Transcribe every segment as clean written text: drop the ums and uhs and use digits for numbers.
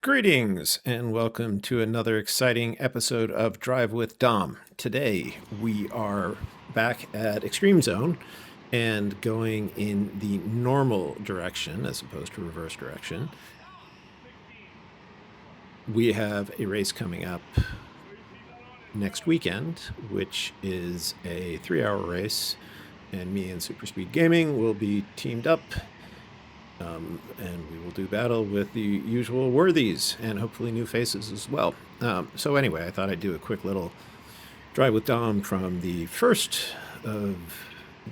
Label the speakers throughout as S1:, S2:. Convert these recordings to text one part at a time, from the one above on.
S1: Greetings and welcome to another exciting episode of Drive with Dom. Today we are back at Extreme Zone and going in the normal direction as opposed to reverse direction. We have a race coming up next weekend, which is a 3-hour race, and me and Super Speed Gaming will be teamed up. And we will do battle with the usual worthies and hopefully new faces as well. So anyway, I thought I'd do a quick little drive with Dom from the first of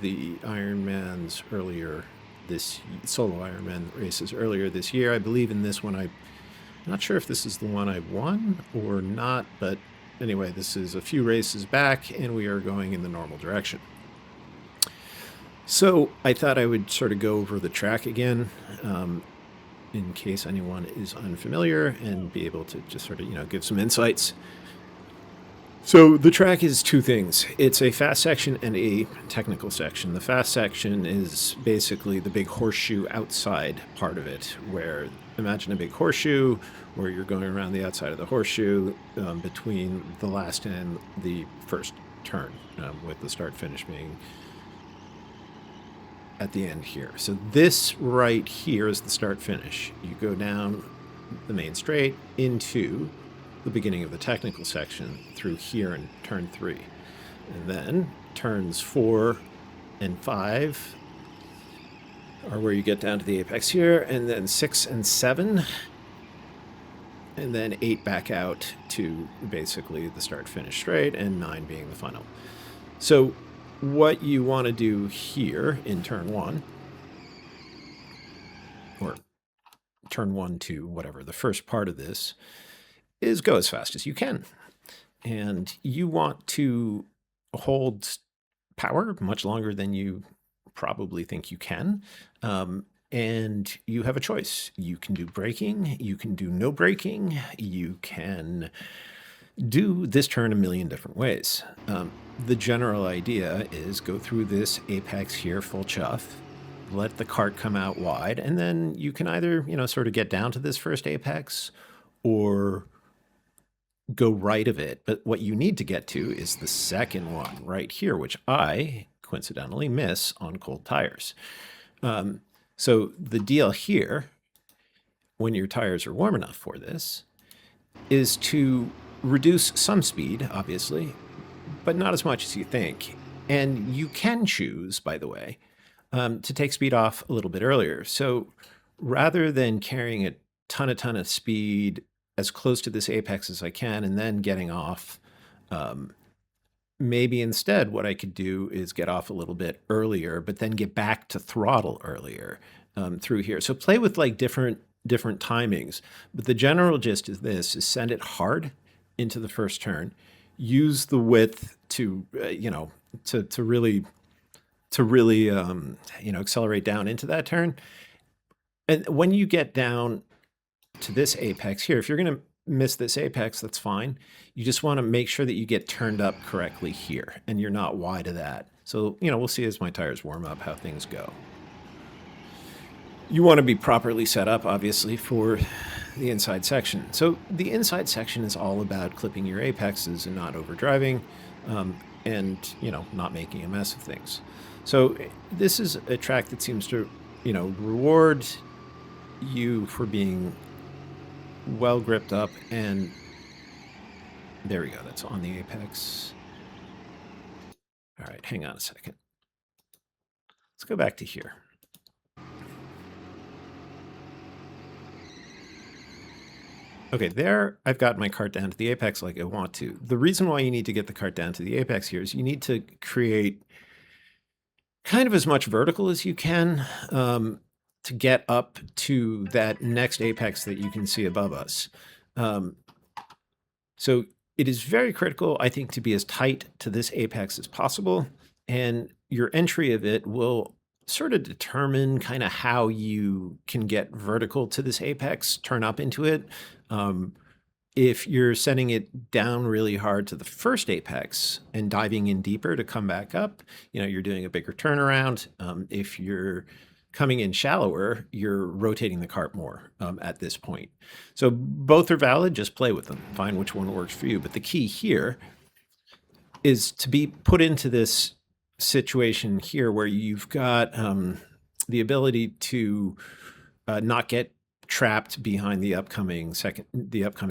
S1: the Ironmans earlier this solo Ironman races earlier this year. I believe in this one. I'm not sure if this is the one I won or not, but anyway, this is a few races back and we are going in the normal direction. So I thought I would sort of go over the track again in case anyone is unfamiliar and be able to just sort of, give some insights. So the track is two things. It's a fast section and a technical section. The fast section is basically the big horseshoe outside part of it, where imagine a big horseshoe where you're going around the outside of the horseshoe between the last and the first turn, with the start-finish being at the end here. So this right here is the start finish. You go down the main straight into the beginning of the technical section through here in turn 3. And then turns 4 and 5 are where you get down to the apex here, and then 6 and 7, and then 8 back out to basically the start finish straight, and 9 being the final. So what you want to do here in turn 1, or turn 1 to whatever, the first part of this, is go as fast as you can. And you want to hold power much longer than you probably think you can. And you have a choice. You can do braking, you can do no braking, you can do this turn a million different ways. The general idea is go through this apex here full chuff, let the cart come out wide, and then you can either, sort of get down to this first apex or go right of it. But what you need to get to is the second one right here, which I coincidentally miss on cold tires. So the deal here, when your tires are warm enough for this, is to reduce some speed, obviously, but not as much as you think. And you can choose, by the way, to take speed off a little bit earlier. So rather than carrying a ton of speed as close to this apex as I can and then getting off, maybe instead what I could do is get off a little bit earlier, but then get back to throttle earlier through here. So play with like different timings. But the general gist is this: is send it hard into the first turn, use the width to to really accelerate down into that turn. And when you get down to this apex here, if you're going to miss this apex, that's fine. You just want to make sure that you get turned up correctly here and you're not wide of that. So, we'll see as my tires warm up how things go. You want to be properly set up, obviously, for the inside section. So the inside section is all about clipping your apexes and not overdriving, and not making a mess of things. So this is a track that seems to reward you for being well gripped up, and there we go, that's on the apex. All right, hang on a second. Let's go back to here. Okay, there I've got my cart down to the apex like I want to. The reason why you need to get the cart down to the apex here is you need to create kind of as much vertical as you can to get up to that next apex that you can see above us. So it is very critical, I think, to be as tight to this apex as possible, and your entry of it will sort of determine kind of how you can get vertical to this apex, turn up into it. If you're setting it down really hard to the first apex and diving in deeper to come back up, you're doing a bigger turnaround. If you're coming in shallower, you're rotating the cart more at this point. So both are valid, just play with them. Find which one works for you. But the key here is to be put into this situation here where you've got the ability to not get trapped behind the upcoming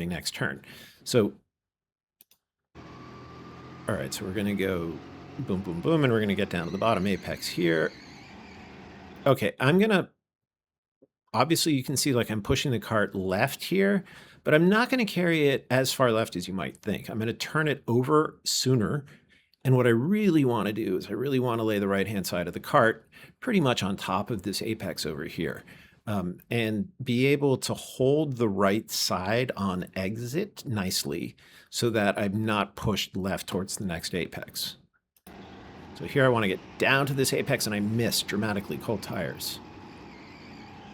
S1: next turn. So, all right, so we're going to go boom, boom, boom, and we're going to get down to the bottom apex here. Okay, I'm going to, obviously you can see like I'm pushing the cart left here, but I'm not going to carry it as far left as you might think. I'm going to turn it over sooner. And what I really want to do is I really want to lay the right-hand side of the cart pretty much on top of this apex over here. And be able to hold the right side on exit nicely so that I'm not pushed left towards the next apex. So here I want to get down to this apex and I miss dramatically. Cold tires.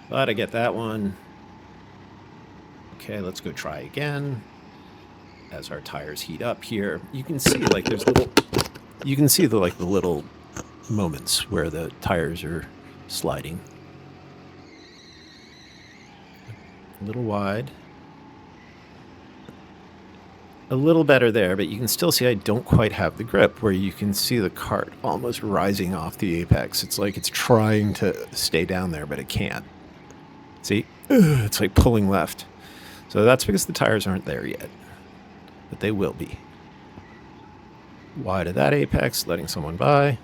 S1: But I get that one. Okay, let's go try again. As our tires heat up here, you can see like there's little, you can see the little moments where the tires are sliding. A little wide. A little better there, but you can still see I don't quite have the grip where you can see the cart almost rising off the apex. It's like it's trying to stay down there, but it can't. See? It's like pulling left. So that's because the tires aren't there yet, but they will be. Wide of that apex, letting someone by.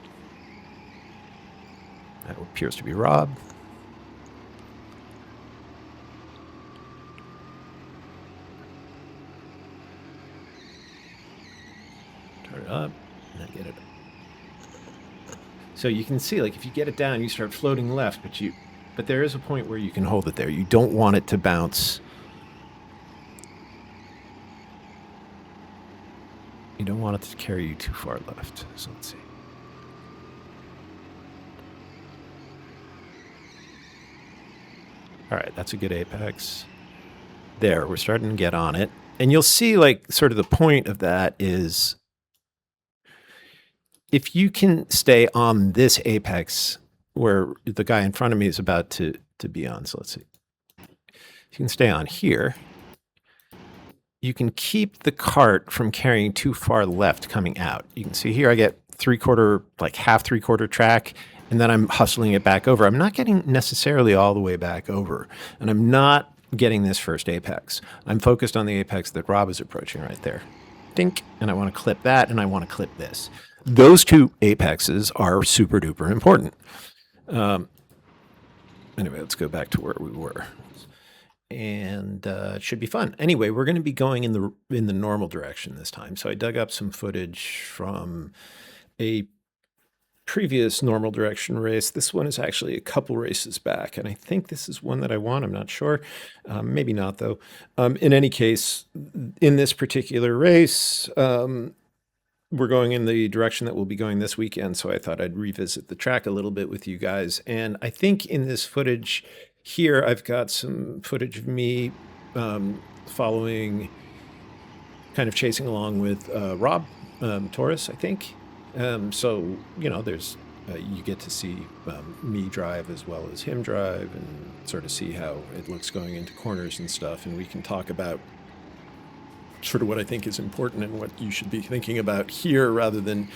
S1: That appears to be Rob. Turn it up, and then get it up. So you can see, like, if you get it down, you start floating left, but there is a point where you can hold it there. You don't want it to bounce. You don't want it to carry you too far left. So let's see. All right, that's a good apex. There, we're starting to get on it. And you'll see, like, sort of the point of that is if you can stay on this apex where the guy in front of me is about to be on. So let's see. If you can stay on here, you can keep the cart from carrying too far left coming out. You can see here I get half three-quarter track, and then I'm hustling it back over. I'm not getting necessarily all the way back over, and I'm not getting this first apex. I'm focused on the apex that Rob is approaching right there. Dink, and I want to clip that, and I want to clip this. Those two apexes are super duper important. Anyway, let's go back to where we were. And it should be fun. Anyway, we're going to be going in the normal direction this time. So I dug up some footage from a previous normal direction race. This one is actually a couple races back, and I think this is one that I won. I'm not sure. Maybe not, though. In any case, in this particular race, we're going in the direction that we'll be going this weekend, so I thought I'd revisit the track a little bit with you guys. And I think in this footage here, I've got some footage of me following, kind of chasing along with Rob Torres, I think. So, you know, there's you get to see me drive as well as him drive and sort of see how it looks going into corners and stuff. And we can talk about sort of what I think is important and what you should be thinking about here rather than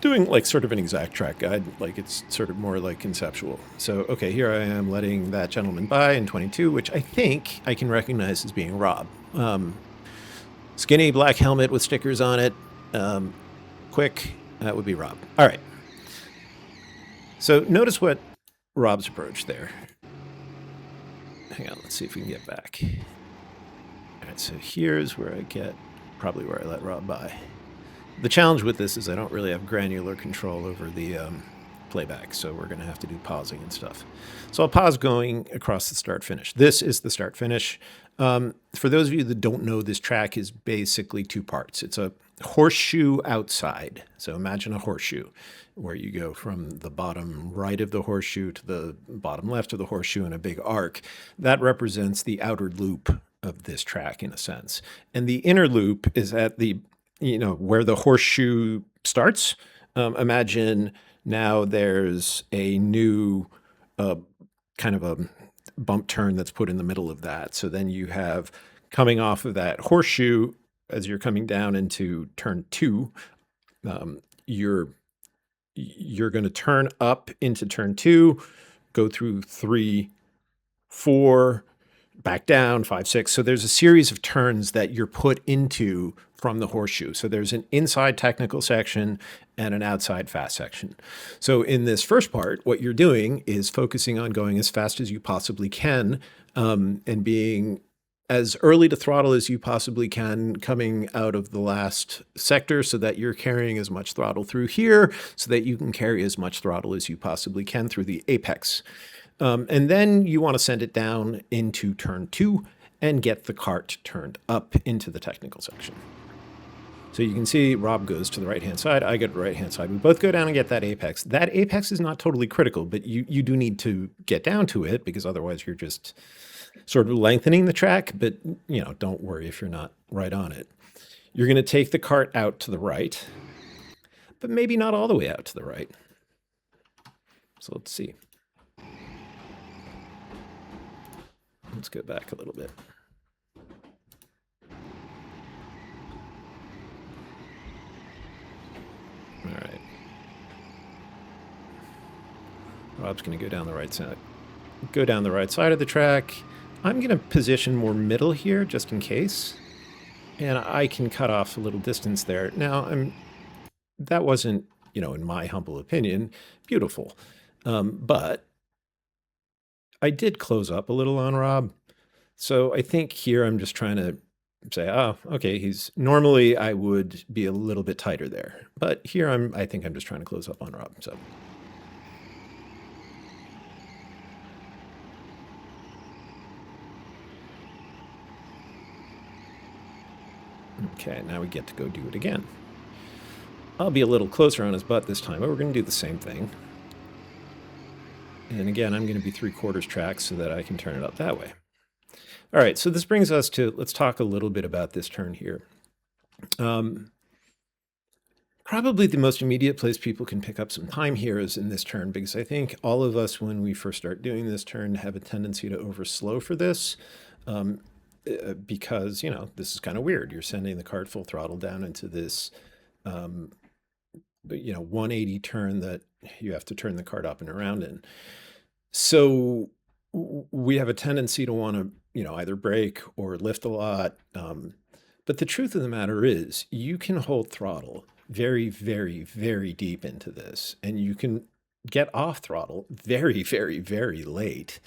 S1: doing like sort of an exact track guide. Like it's sort of more like conceptual. So, okay, here I am letting that gentleman by in 22, which I think I can recognize as being Rob. Skinny black helmet with stickers on it. Quick, that would be Rob. All right. So notice what Rob's approach there. Hang on, let's see if we can get back. All right, so here's where I get, probably where I let Rob by. The challenge with this is I don't really have granular control over the playback, so we're going to have to do pausing and stuff. So I'll pause going across the start-finish. This is the start-finish. For those of you that don't know, this track is basically two parts. It's a horseshoe outside. So imagine a horseshoe where you go from the bottom right of the horseshoe to the bottom left of the horseshoe in a big arc. That represents the outer loop of this track in a sense. And the inner loop is at the, you know, where the horseshoe starts. Imagine now there's a new kind of a bump turn that's put in the middle of that. So then you have coming off of that horseshoe as you're coming down into turn 2, you're going to turn up into turn 2, go through 3, 4, back down, 5, 6. So there's a series of turns that you're put into from the horseshoe. So there's an inside technical section and an outside fast section. So in this first part, what you're doing is focusing on going as fast as you possibly can, and being as early to throttle as you possibly can coming out of the last sector, so that you're carrying as much throttle through here so that you can carry as much throttle as you possibly can through the apex. And then you want to send it down into turn 2 and get the cart turned up into the technical section. So you can see Rob goes to the right-hand side, I go to the right-hand side. We both go down and get that apex. That apex is not totally critical, but you do need to get down to it, because otherwise you're just sort of lengthening the track. But, don't worry if you're not right on it. You're going to take the cart out to the right, but maybe not all the way out to the right. So let's see. Let's go back a little bit. All right. Rob's going to go down the right side. Go down the right side of the track. I'm going to position more middle here just in case. And I can cut off a little distance there. Now, that wasn't, in my humble opinion, beautiful. But I did close up a little on Rob. So I think here I'm just trying to say, oh, okay, normally I would be a little bit tighter there. But here I think I'm just trying to close up on Rob. So okay, now we get to go do it again. I'll be a little closer on his butt this time, but we're going to do the same thing. And again, I'm going to be 3/4 track so that I can turn it up that way. All right, so this brings us to, let's talk a little bit about this turn here. Probably the most immediate place people can pick up some time here is in this turn, because I think all of us, when we first start doing this turn, have a tendency to overslow for this, because, this is kind of weird. You're sending the cart full throttle down into this, 180 turn that you have to turn the cart up and around in. So we have a tendency to want to, either brake or lift a lot. But the truth of the matter is, you can hold throttle very, very, very deep into this, and you can get off throttle very, very, very late,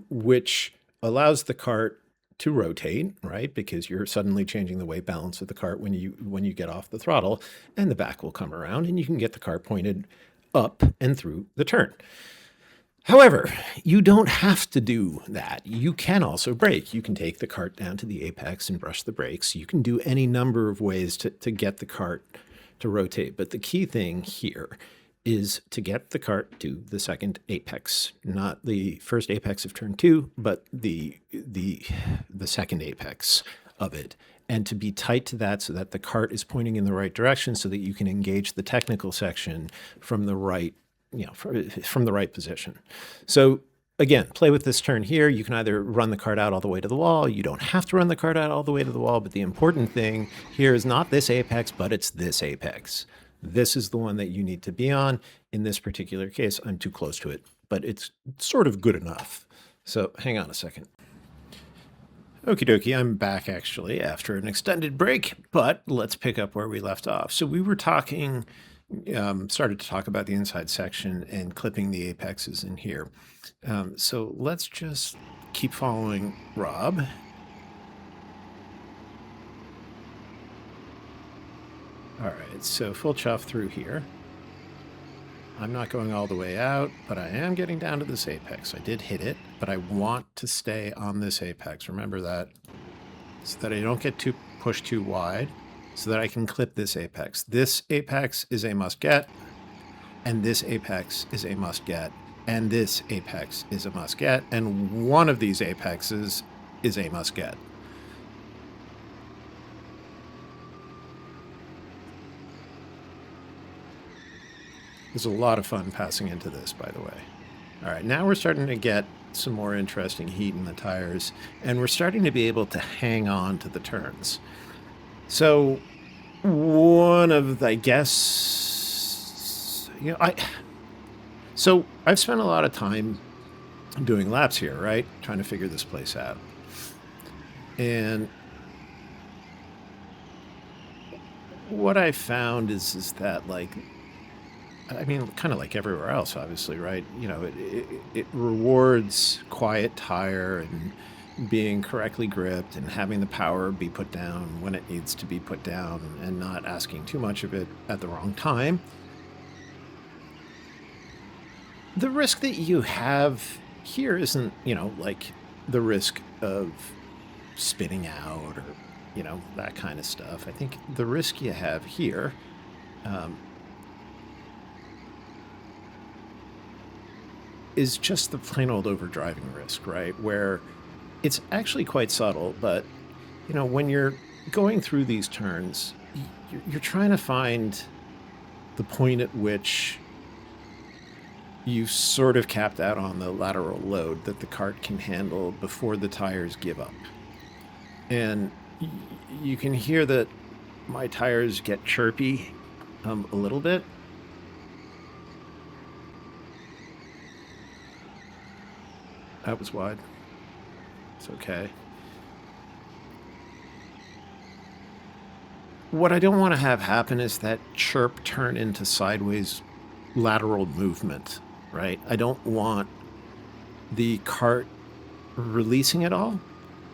S1: which allows the cart to rotate, right? Because you're suddenly changing the weight balance of the cart when you get off the throttle, and the back will come around, and you can get the cart pointed up and through the turn. However, you don't have to do that. You can also brake. You can take the cart down to the apex and brush the brakes. You can do any number of ways to get the cart to rotate. But the key thing here is to get the cart to the second apex, not the first apex of turn 2, but the second apex of it, and to be tight to that so that the cart is pointing in the right direction, so that you can engage the technical section from the right, from the right position. So again, play with this turn here. You can either run the cart out all the way to the wall. You don't have to run the cart out all the way to the wall, but the important thing here is not this apex, but it's this apex. This is the one that you need to be on. In this particular case, I'm too close to it, but it's sort of good enough. So hang on a second. Okie dokie, I'm back actually after an extended break, but let's pick up where we left off. So we were talking, started to talk about the inside section and clipping the apexes in here. So let's just keep following Rob. All right, so full chuff through here. I'm not going all the way out, but I am getting down to this apex. I did hit it, but I want to stay on this apex. Remember that, so that I don't get pushed too wide, so that I can clip this apex. This apex is a must get, and this apex is a must get, and this apex is a must get, and one of these apexes is a must get. It was a lot of fun passing into this, by the way. All right, now we're starting to get some more interesting heat in the tires, and we're starting to be able to hang on to the turns. So one of, I guess, so I've spent a lot of time doing laps here, right? Trying to figure this place out. And what I found is that, like, I mean, kind of like everywhere else, obviously, right? It rewards quiet tire and being correctly gripped and having the power be put down when it needs to be put down and not asking too much of it at the wrong time. The risk that you have here isn't, like the risk of spinning out or, that kind of stuff. I think the risk you have here is just the plain old overdriving risk, right? Where it's actually quite subtle, but, when you're going through these turns, you're trying to find the point at which you sort of capped out on the lateral load that the cart can handle before the tires give up. And you can hear that my tires get chirpy a little bit. That was wide. It's okay. What I don't want to have happen is that chirp turn into sideways lateral movement, right? I don't want the cart releasing it all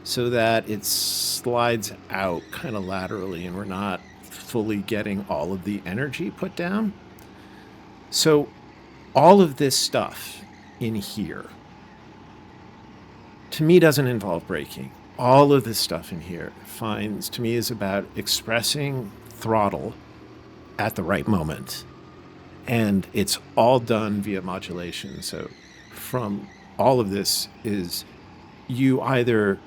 S1: so that it slides out kind of laterally and we're not fully getting all of the energy put down. So all of this stuff in here, to me, doesn't involve braking. All of this stuff in here to me, is about expressing throttle at the right moment. And it's all done via modulation. So from all of this is you either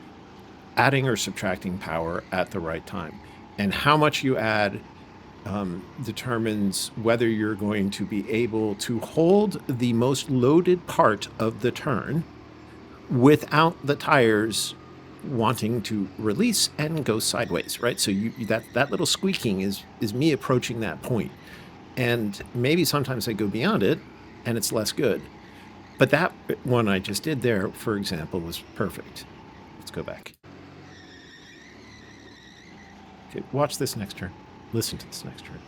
S1: adding or subtracting power at the right time. And how much you add determines whether you're going to be able to hold the most loaded part of the turn without the tires wanting to release and go sideways, right? So that little squeaking is me approaching that point. And maybe sometimes I go beyond it and it's less good. But that one I just did there, for example, was perfect. Let's go back. Okay, watch this next turn. Listen to this next turn.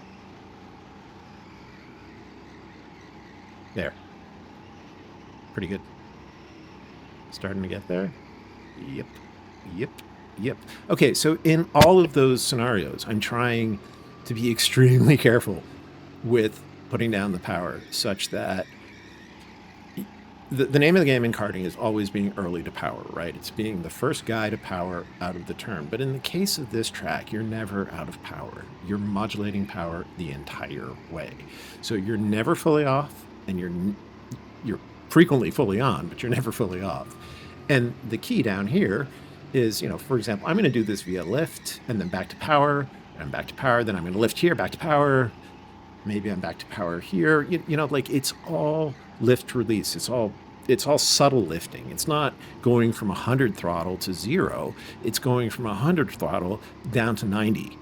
S1: There. Pretty good. Starting to get there. Yep. Okay, so in all of those scenarios, I'm trying to be extremely careful with putting down the power such that the name of the game in karting is always being early to power, right? It's being the first guy to power out of the turn. But in the case of this track, you're never out of power. You're modulating power the entire way. So you're never fully off, and you're frequently fully on, but you're never fully off. And the key down here is, for example, I'm going to do this via lift, and then back to power, and I'm back to power, then I'm going to lift here, back to power, maybe I'm back to power here. Like it's all lift release. It's all subtle lifting. It's not going from 100 throttle to 0. It's going from 100 throttle down to 90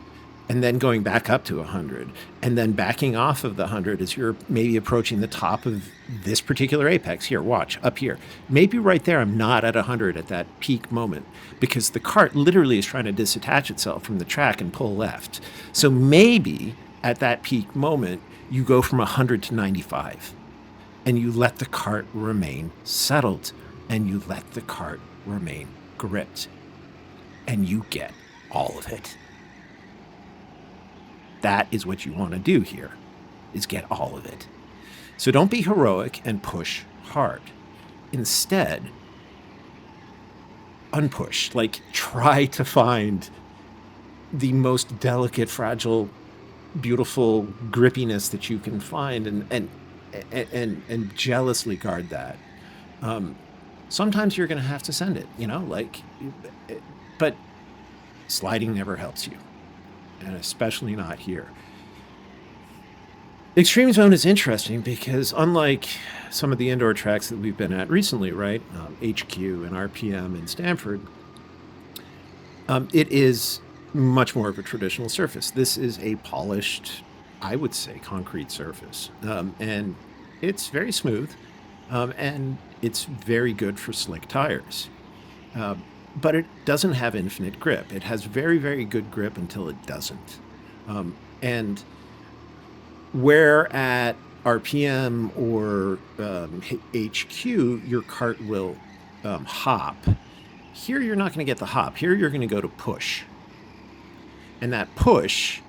S1: and then going back up to 100 and then backing off of the 100 as you're maybe approaching the top of this particular apex. Here, watch, up here. Maybe right there I'm not at 100 at that peak moment because the cart literally is trying to disattach itself from the track and pull left. So maybe at that peak moment, you go from 100 to 95 and you let the cart remain settled and you let the cart remain gripped and you get all of it. That is what you want to do here, is get all of it. So don't be heroic and push hard. Instead, unpush. Like, try to find the most delicate, fragile, beautiful grippiness that you can find and jealously guard that. Sometimes you're going to have to send it, but sliding never helps you. And especially not here. Extreme Zone is interesting because unlike some of the indoor tracks that we've been at recently, right, HQ and RPM in Stanford, it is much more of a traditional surface. This is a polished, I would say, concrete surface, and it's very smooth, and it's very good for slick tires. But it doesn't have infinite grip. It has very, very good grip until it doesn't. And where at RPM or HQ, your cart will hop. Here, you're not going to get the hop. Here, you're going to go to push. And that push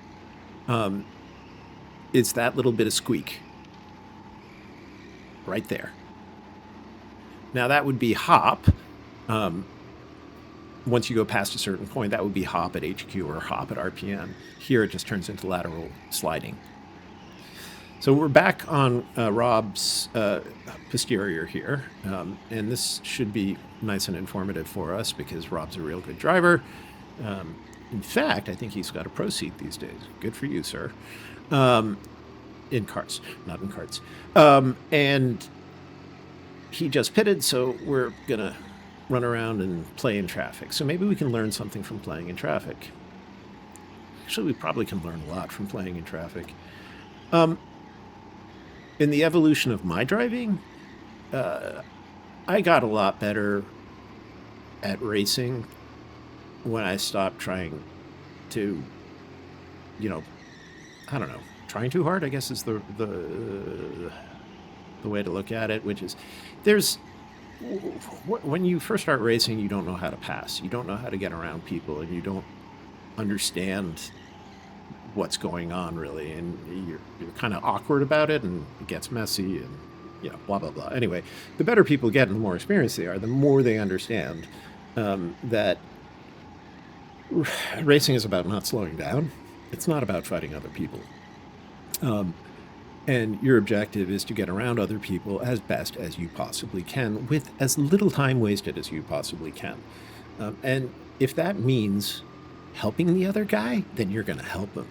S1: is that little bit of squeak right there. Now, that would be hop. Once you go past a certain point, that would be hop at HQ or hop at RPM. Here, it just turns into lateral sliding. So we're back on Rob's posterior here, and this should be nice and informative for us because Rob's a real good driver. In fact, I think he's got a pro seat these days. Good for you, sir. In cars, not in carts. And he just pitted, so we're going to run around and play in traffic. So maybe we can learn something from playing in traffic. Actually, we probably can learn a lot from playing in traffic. In the evolution of my driving, I got a lot better at racing when I stopped trying to, I don't know, trying too hard, I guess is the way to look at it, which is when you first start racing, you don't know how to pass. You don't know how to get around people, and you don't understand what's going on, really. And you're kind of awkward about it, and it gets messy, and, blah, blah, blah. Anyway, the better people get and the more experienced they are, the more they understand that racing is about not slowing down. It's not about fighting other people. And your objective is to get around other people as best as you possibly can with as little time wasted as you possibly can. And if that means helping the other guy, then you're going to help him.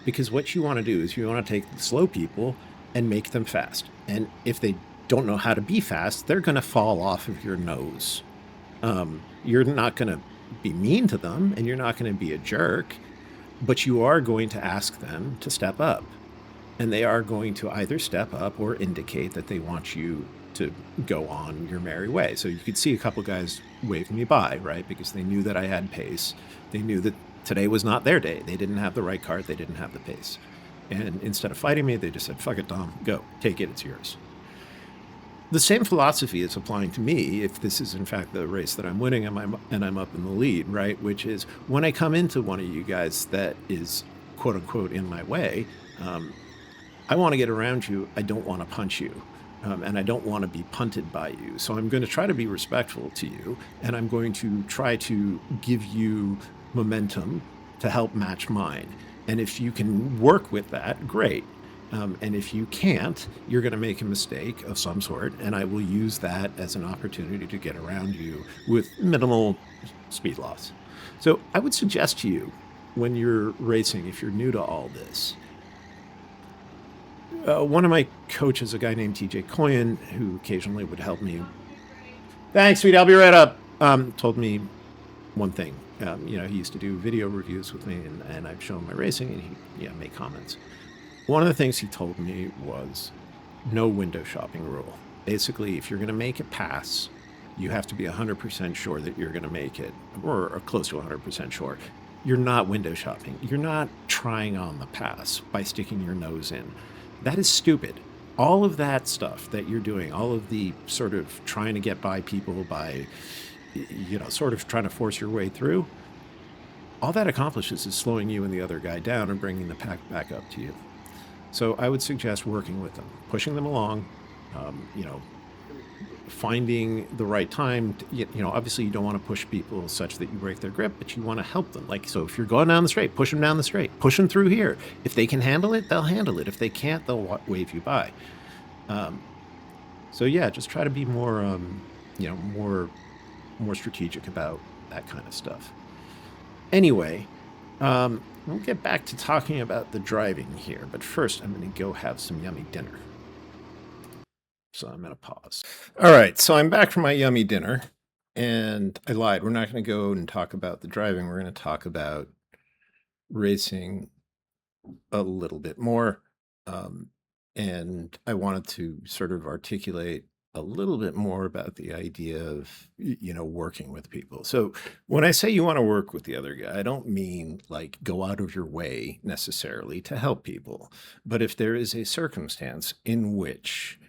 S1: Because what you want to do is you want to take the slow people and make them fast. And if they don't know how to be fast, they're going to fall off of your nose. You're not going to be mean to them, and you're not going to be a jerk, but you are going to ask them to step up. And they are going to either step up or indicate that they want you to go on your merry way. So you could see a couple guys waving me by, right? Because they knew that I had pace. They knew that today was not their day. They didn't have the right cart. They didn't have the pace. And instead of fighting me, they just said, fuck it, Dom, go, take it, it's yours. The same philosophy is applying to me if this is in fact the race that I'm winning and I'm up in the lead, right? Which is when I come into one of you guys that is quote unquote in my way, I want to get around you. I don't want to punch you. And I don't want to be punted by you. So I'm going to try to be respectful to you, and I'm going to try to give you momentum to help match mine. And if you can work with that, great. And if you can't, you're going to make a mistake of some sort, and I will use that as an opportunity to get around you with minimal speed loss. So I would suggest to you, when you're racing, if you're new to all this, one of my coaches, a guy named TJ Coyen, who occasionally would help me. Thanks, sweetie, I'll be right up. Told me one thing. He used to do video reviews with me, and I'd show him my racing, and he'd make comments. One of the things he told me was no window shopping rule. Basically, if you're going to make it pass, you have to be 100% sure that you're going to make it, or close to 100% sure. You're not window shopping. You're not trying on the pass by sticking your nose in. That is stupid. All of that stuff that you're doing, all of the sort of trying to get by people by, sort of trying to force your way through, all that accomplishes is slowing you and the other guy down and bringing the pack back up to you. So I would suggest working with them, pushing them along, finding the right time. Obviously you don't want to push people such that you break their grip, but you want to help them. So if you're going down the straight, push them down the straight, push them through here. If they can handle it, they'll handle it. If they can't, they'll wave you by. Just try to be more, more strategic about that kind of stuff. Anyway, we'll get back to talking about the driving here, but first I'm going to go have some yummy dinner. So I'm going to pause. All right, so I'm back from my yummy dinner, and I lied. We're not going to go and talk about the driving. We're going to talk about racing a little bit more. And I wanted to sort of articulate a little bit more about the idea of, working with people. So when I say you want to work with the other guy, I don't mean like go out of your way necessarily to help people. But if there is a circumstance in which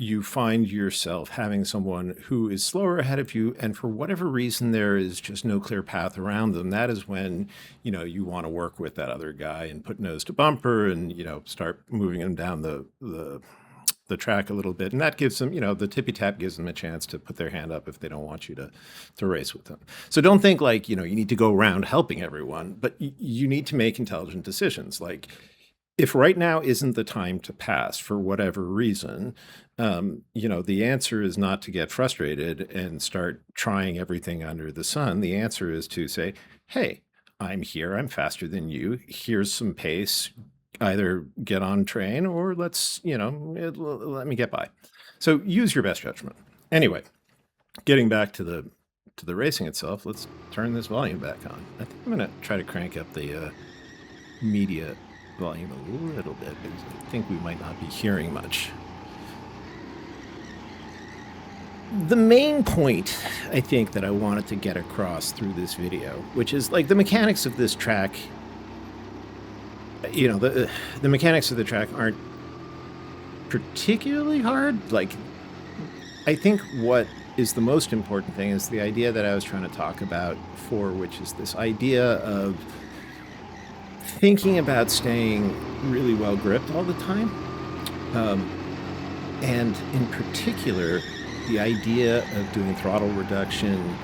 S1: you find yourself having someone who is slower ahead of you, and for whatever reason there is just no clear path around them, that is when you want to work with that other guy and put nose to bumper and start moving them down the track a little bit, and that gives them, the tippy tap gives them a chance to put their hand up if they don't want you to race with them. So don't think like you need to go around helping everyone, but you need to make intelligent decisions. Like, if right now isn't the time to pass for whatever reason, the answer is not to get frustrated and start trying everything under the sun. The answer is to say, hey, I'm here, I'm faster than you, here's some pace, either get on train or let me get by. So use your best judgment. Anyway, getting back to the racing itself, let's turn this volume back on. I think I'm going to try to crank up the media volume a little bit because I think we might not be hearing much. The main point, I think, that I wanted to get across through this video, which is like the mechanics of this track, the mechanics of the track aren't particularly hard. Like, I think what is the most important thing is the idea that I was trying to talk about before, which is this idea of thinking about staying really well gripped all the time. And in particular, the idea of doing throttle reduction,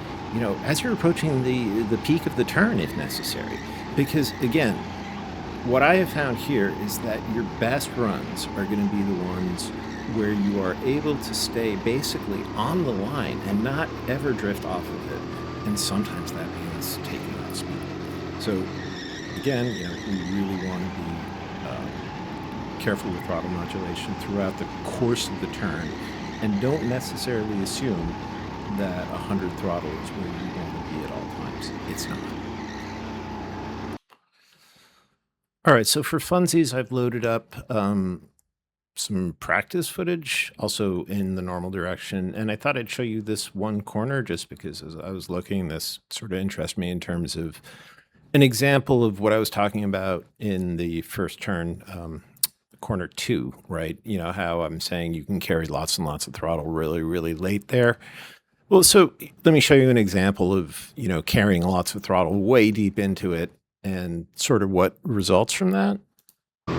S1: as you're approaching the peak of the turn, if necessary. Because again, what I have found here is that your best runs are going to be the ones where you are able to stay basically on the line and not ever drift off of it. And sometimes that means taking off speed. So again, we really want to be careful with throttle modulation throughout the course of the turn, and don't necessarily assume that 100 throttle is where you want to be at all times. It's not. All right, so for funsies, I've loaded up some practice footage, also in the normal direction, and I thought I'd show you this one corner just because as I was looking, this sort of interested me in terms of an example of what I was talking about in the first turn, corner 2, right? How I'm saying you can carry lots and lots of throttle really, really late there. Well, so let me show you an example of, carrying lots of throttle way deep into it and sort of what results from that. You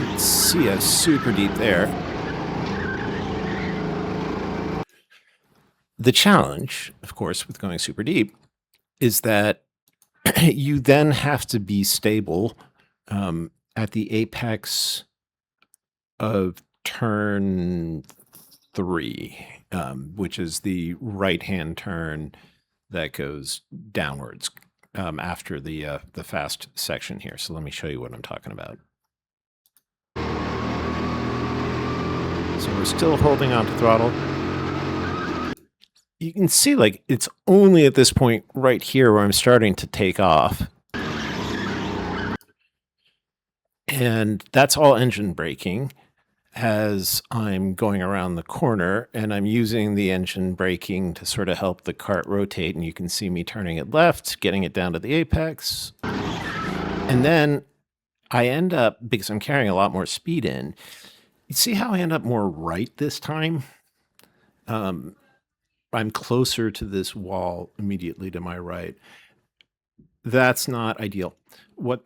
S1: can see us super deep there. The challenge, of course, with going super deep is that you then have to be stable at the apex of turn 3, which is the right-hand turn that goes downwards after the fast section here. So let me show you what I'm talking about. So we're still holding on to throttle. You can see, like, it's only at this point right here where I'm starting to take off. And that's all engine braking as I'm going around the corner, and I'm using the engine braking to sort of help the cart rotate, and you can see me turning it left, getting it down to the apex. And then I end up, because I'm carrying a lot more speed in, you see how I end up more right this time? I'm closer to this wall immediately to my right. That's not ideal. What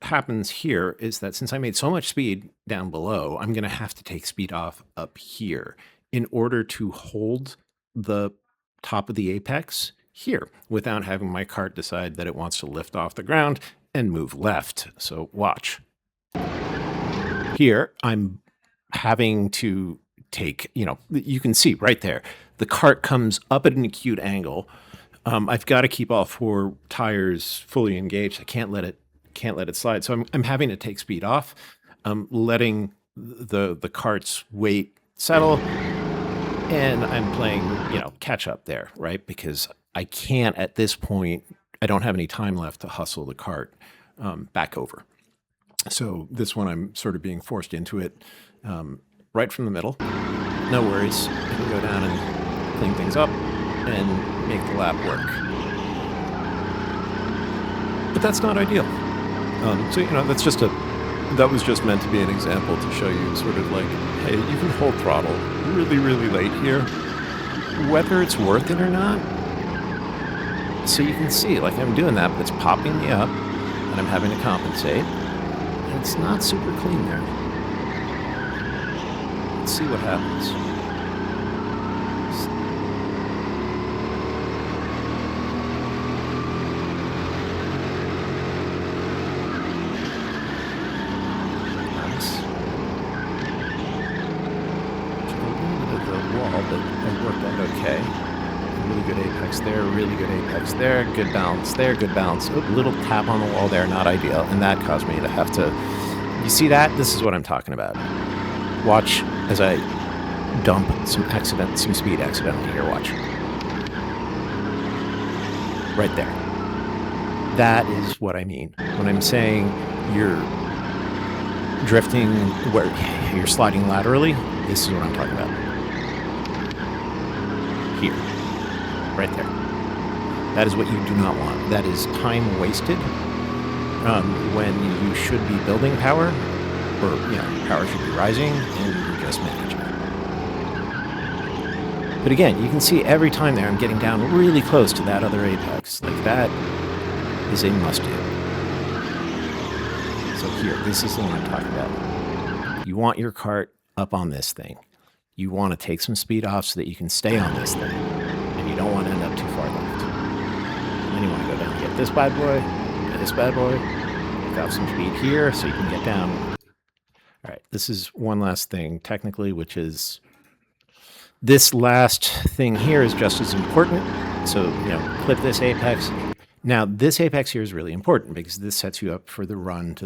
S1: happens here is that since I made so much speed down below, I'm going to have to take speed off up here in order to hold the top of the apex here without having my cart decide that it wants to lift off the ground and move left. So watch. Here, I'm having to take, you can see right there, the cart comes up at an acute angle. I've got to keep all 4 tires fully engaged. I can't let it slide. So I'm having to take speed off, letting the cart's weight settle, and I'm playing, catch up there, right? Because I can't at this point. I don't have any time left to hustle the cart back over. So this one, I'm sort of being forced into it right from the middle. No worries. I can go down and clean things up and make the lap work. But that's not ideal. So, that was just meant to be an example to show you sort of like, hey, you can hold throttle really, really late here, whether it's worth it or not. So you can see, like, I'm doing that, but it's popping me up, and I'm having to compensate. And it's not super clean there. Let's see what happens. Nice. Took a little bit of the wall, but I worked out okay. Really good apex there, really good apex there, good bounce there, good bounce. Oh, little tap on the wall there, not ideal. And that caused me to have to, you see that? This is what I'm talking about. Watch as I dump some speed accidentally here, watch. Right there. That is what I mean. When I'm saying you're drifting, where you're sliding laterally, this is what I'm talking about. Here. Right there. That is what you do not want. That is time wasted when you should be building power, or power should be rising, and you're just managing. But again, you can see every time there I'm getting down really close to that other apex. Like, that is a must-do. So here, this is the one I'm talking about. You want your cart up on this thing. You want to take some speed off so that you can stay on this thing. And you don't want to end up too far left. And then you want to go down and get this bad boy, pick up some speed here so you can get down. All right, this is one last thing technically, which is this last thing here is just as important. So, clip this apex. Now, this apex here is really important because this sets you up for the run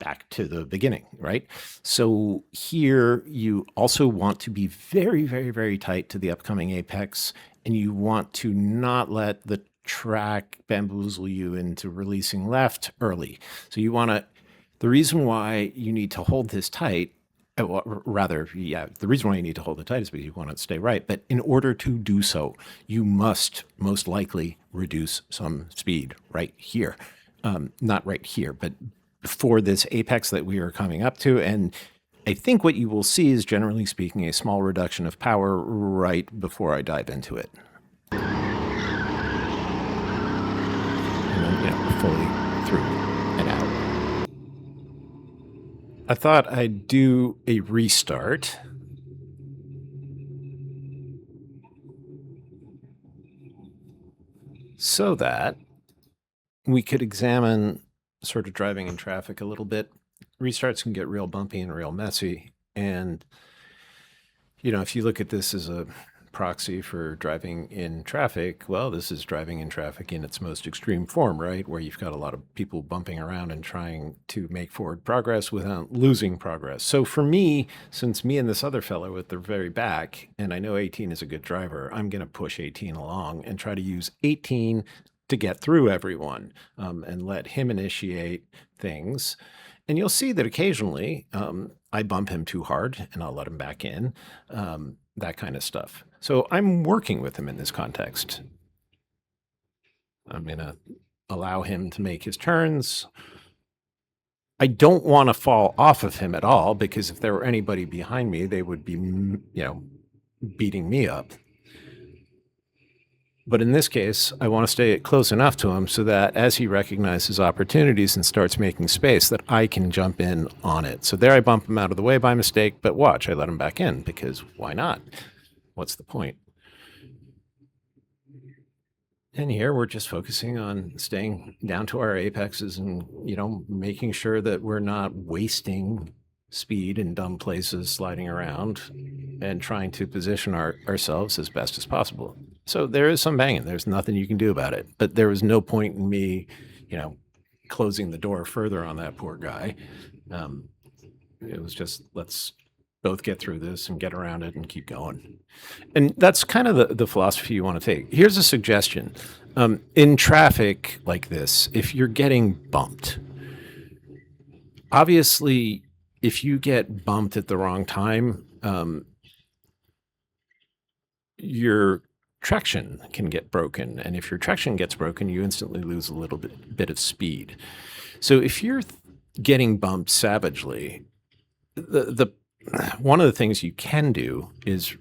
S1: back to the beginning, right? So here you also want to be very, very, very tight to the upcoming apex, and you want to not let the track bamboozle you into releasing left early. So the reason why you need to hold this tight, the reason why you need to hold it tight is because you want it to stay right. But in order to do so, you must most likely reduce some speed right here. Not right here, but for this apex that we are coming up to. And I think what you will see is, generally speaking, a small reduction of power right before I dive into it. And then, fully through and out. I thought I'd do a restart. So that we could examine sort of driving in traffic a little bit. Restarts can get real bumpy and real messy. And, if you look at this as a proxy for driving in traffic, well, this is driving in traffic in its most extreme form, right? Where you've got a lot of people bumping around and trying to make forward progress without losing progress. So for me, since me and this other fellow at the very back, and I know 18 is a good driver, I'm going to push 18 along and try to use 18 to get through everyone, and let him initiate things. And you'll see that occasionally I bump him too hard and I'll let him back in, that kind of stuff. So I'm working with him in this context. I'm going to allow him to make his turns. I don't want to fall off of him at all, because if there were anybody behind me, they would be, beating me up. But in this case, I want to stay close enough to him so that as he recognizes opportunities and starts making space, that I can jump in on it. So there I bump him out of the way by mistake, but watch, I let him back in, because why not? What's the point? And here we're just focusing on staying down to our apexes and, making sure that we're not wasting speed in dumb places, sliding around, and trying to position ourselves as best as possible. So there is some banging. There's nothing you can do about it. But there was no point in me, you know, closing the door further on that poor guy. It was just, let's both get through this and get around it and keep going. And that's kind of the philosophy you want to take. Here's a suggestion. In traffic like this, if you're getting bumped, obviously, if you get bumped at the wrong time, your traction can get broken. And if your traction gets broken, you instantly lose a little bit of speed. So if you're getting bumped savagely, the one of the things you can do is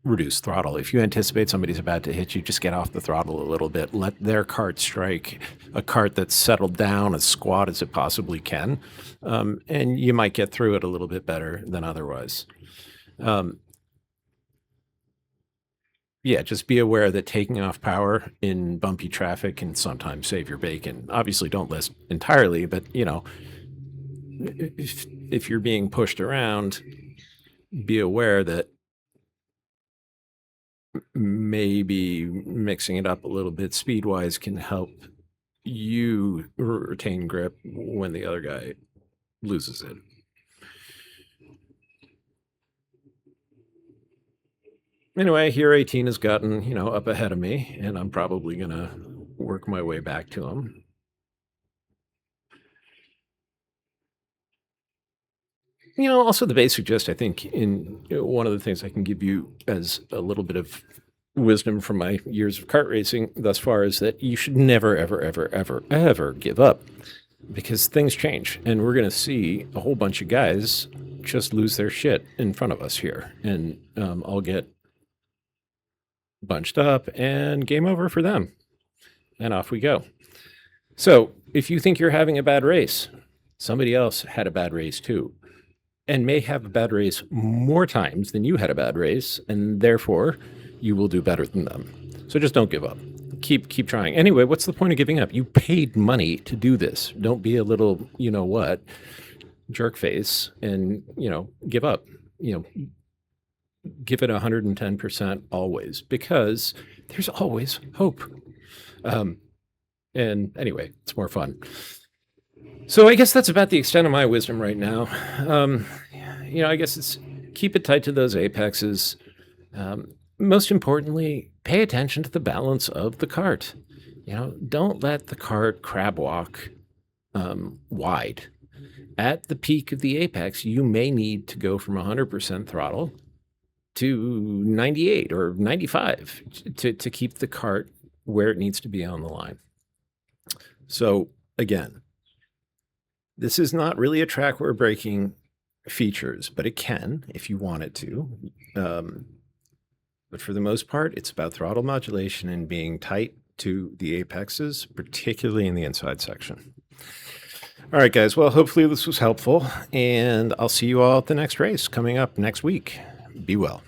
S1: reduce throttle. If you anticipate somebody's about to hit you, just get off the throttle a little bit. Let their cart strike a cart that's settled down as squat as it possibly can, and you might get through it a little bit better than otherwise. Yeah, just be aware that taking off power in bumpy traffic can sometimes save your bacon. Obviously, don't list entirely, but if you're being pushed around, be aware that maybe mixing it up a little bit speed-wise can help you retain grip when the other guy loses it. Anyway, here 18 has gotten, up ahead of me, and I'm probably going to work my way back to him. Also the basic gist, I think, in one of the things I can give you as a little bit of wisdom from my years of kart racing thus far is that you should never, ever, ever, ever, ever give up, because things change, and we're going to see a whole bunch of guys just lose their shit in front of us here, and I'll get bunched up and game over for them, and off we go. So if you think you're having a bad race, somebody else had a bad race too, and may have a bad race more times than you had a bad race, and therefore you will do better than them. So just don't give up. Keep trying. Anyway, what's the point of giving up? You paid money to do this. Don't be a little, jerk face and, give up. Give it 110% always, because there's always hope. And anyway, it's more fun. So I guess that's about the extent of my wisdom right now. I guess it's keep it tight to those apexes. Most importantly, pay attention to the balance of the cart. Don't let the cart crab walk wide. At the peak of the apex, you may need to go from 100% throttle to 98 or 95 to keep the cart where it needs to be on the line. So again, this is not really a track where braking features, but it can if you want it to. But for the most part, it's about throttle modulation and being tight to the apexes, particularly in the inside section. All right, guys. Well, hopefully this was helpful, and I'll see you all at the next race coming up next week. Be well.